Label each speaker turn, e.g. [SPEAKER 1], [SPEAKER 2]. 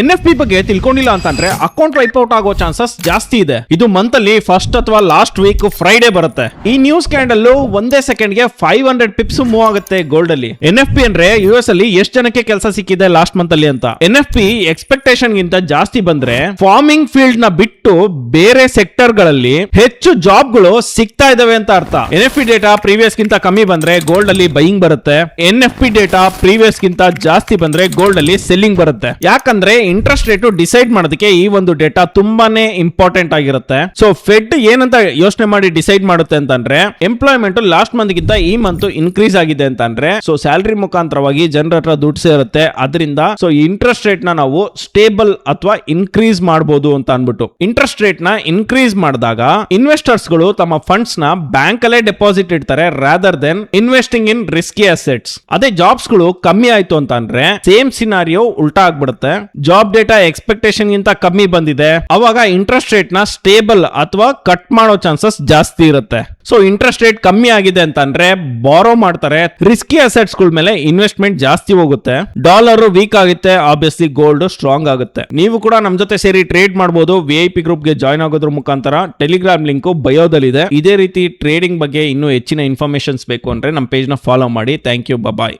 [SPEAKER 1] NFP ಬಗ್ಗೆ ತಿಳ್ಕೊಂಡಿಲ್ಲ ಅಂತಂದ್ರೆ account wipe out ಆಗೋ ಚಾನ್ಸಸ್ ಜಾಸ್ತಿ ಇದೆ. ಇದು ಮಂತ್ ಅಲ್ಲಿ ಫಸ್ಟ್ ಅಥವಾ ಲಾಸ್ಟ್ ವೀಕ್ ಫ್ರೈಡೆ ಬರುತ್ತೆ. ಈ ನ್ಯೂಸ್ ಕ್ಯಾಂಡಲ್ ಒಂದೇ ಸೆಕೆಂಡ್ ಗೆ 500 ಪಿಪ್ಸ್ ಮೂವ್ ಆಗುತ್ತೆ ಗೋಲ್ಡ್ ಅಲ್ಲಿ. NFP ಅಂದ್ರೆ US ಅಲ್ಲಿ ಎಷ್ಟು ಜನಕ್ಕೆ ಕೆಲಸ ಸಿಕ್ಕಿದೆ ಲಾಸ್ಟ್ ಮಂತ್ ಅಲ್ಲಿ ಅಂತ. NFP ಎಕ್ಸ್ಪೆಕ್ಟೇಷನ್ ಗಿಂತ ಜಾಸ್ತಿ ಬಂದ್ರೆ ಫಾರ್ಮಿಂಗ್ ಫೀಲ್ಡ್ ನ ಬಿಟ್ಟು ಬೇರೆ ಸೆಕ್ಟರ್ ಗಳಲ್ಲಿ ಹೆಚ್ಚು ಜಾಬ್ ಗಳು ಸಿಗ್ತಾ ಇದಾವೆ ಅಂತ ಅರ್ಥ. NFP ಡೇಟಾ ಪ್ರೀವಿಯಸ್ ಗಿಂತ ಕಮ್ಮಿ ಬಂದ್ರೆ ಗೋಲ್ಡ್ ಅಲ್ಲಿ ಬೈಯಿಂಗ್ ಬರುತ್ತೆ. NFP ಡೇಟಾ ಪ್ರೀವಿಯಸ್ ಗಿಂತ ಜಾಸ್ತಿ ಬಂದ್ರೆ ಗೋಲ್ಡ್ ಅಲ್ಲಿ ಸೆಲ್ಲಿಂಗ್ ಬರುತ್ತೆ. ಯಾಕಂದ್ರೆ ಇಂಟ್ರೆಸ್ಟ್ ರೇಟ್ ಡಿಸೈಡ್ ಮಾಡೋದಕ್ಕೆ ಈ ಒಂದು ಡೇಟಾ ತುಂಬಾನೇ ಇಂಪಾರ್ಟೆಂಟ್ ಆಗಿರುತ್ತೆ. ಸೊ ಫೆಡ್ ಏನಂತ ಯೋಚನೆ ಮಾಡಿ ಡಿಸೈಡ್ ಮಾಡುತ್ತೆ ಅಂತಂದ್ರೆ ಎಂಪ್ಲಾಯ್ಮೆಂಟ್ ಲಾಸ್ಟ್ ಮಂತ್ ಗಿಂತ ಈ ಮಂತ್ ಇನ್ಕ್ರೀಸ್ ಆಗಿದೆ ಅಂತಂದ್ರೆ ಸೊ ಸ್ಯಾಲರಿ ಮುಖಾಂತರವಾಗಿ ಜನರ ಹತ್ರ ದುಡ್ಡು ಸೇರುತ್ತೆ. ಅದರಿಂದ ಸೊ ಇಂಟ್ರೆಸ್ಟ್ ರೇಟ್ ನ ನಾವು ಸ್ಟೇಬಲ್ ಅಥವಾ ಇನ್ಕ್ರೀಸ್ ಮಾಡಬಹುದು ಅಂತ ಅನ್ಬಿಟ್ಟು ಇಂಟ್ರೆಸ್ಟ್ ರೇಟ್ ನ ಇನ್ಕ್ರೀಸ್ ಮಾಡಿದಾಗ ಇನ್ವೆಸ್ಟರ್ಸ್ ಗಳು ತಮ್ಮ ಫಂಡ್ಸ್ ನ ಬ್ಯಾಂಕ್ ಅಲ್ಲೇ ಡೆಪಾಸಿಟ್ ಇಡ್ತಾರೆ rather then investing in risky assets. ಅದೇ ಜಾಬ್ಸ್ ಗಳು ಕಮ್ಮಿ ಆಯ್ತು ಅಂತಂದ್ರೆ ಸೇಮ್ ಸಿನಾರಿಯೋ ಉಲ್ಟಾ ಆಗ್ಬಿಡುತ್ತೆ. ಜಾಬ್ ಡೇಟಾ ಎಕ್ಸ್ಪೆಕ್ಟೇಷನ್ ಗಿಂತ ಕಮ್ಮಿ ಬಂದಿದೆ, ಅವಾಗ ಇಂಟ್ರೆಸ್ಟ್ ರೇಟ್ ನ ಸ್ಟೇಬಲ್ ಅಥವಾ ಕಟ್ ಮಾಡೋ ಚಾನ್ಸಸ್ ಜಾಸ್ತಿ ಇರುತ್ತೆ. ಸೊ ಇಂಟ್ರೆಸ್ಟ್ ರೇಟ್ ಕಮ್ಮಿ ಆಗಿದೆ ಅಂತಂದ್ರೆ ಬಾರೋ ಮಾಡ್ತಾರೆ, ರಿಸ್ಕಿ ಅಸೆಟ್ಸ್ ಗಳ ಮೇಲೆ ಇನ್ವೆಸ್ಟ್ಮೆಂಟ್ ಜಾಸ್ತಿ ಹೋಗುತ್ತೆ, ಡಾಲರ್ ವೀಕ್ ಆಗುತ್ತೆ, ಆಬ್ವಿಯಸ್ಲಿ ಗೋಲ್ಡ್ ಸ್ಟ್ರಾಂಗ್ ಆಗುತ್ತೆ. ನೀವು ಕೂಡ ನಮ್ ಜೊತೆ ಸೇರಿ ಟ್ರೇಡ್ ಮಾಡಬಹುದು. VIP ಗ್ರೂಪ್ ಗೆ ಜಾಯ್ನ್ ಆಗೋದ್ರ ಮುಖಾಂತರ ಟೆಲಿಗ್ರಾಮ್ ಲಿಂಕ್ ಬಯೋದಲ್ಲಿದೆ. ಇದೇ ರೀತಿ ಟ್ರೇಡಿಂಗ್ ಬಗ್ಗೆ ಇನ್ನೂ ಹೆಚ್ಚಿನ ಇನ್ಫಾರ್ಮೇಶನ್ಸ್ ಬೇಕು ಅಂದ್ರೆ ನಮ್ಮ ಪೇಜ್ ನ ಫಾಲೋ ಮಾಡಿ. Thank you, bye.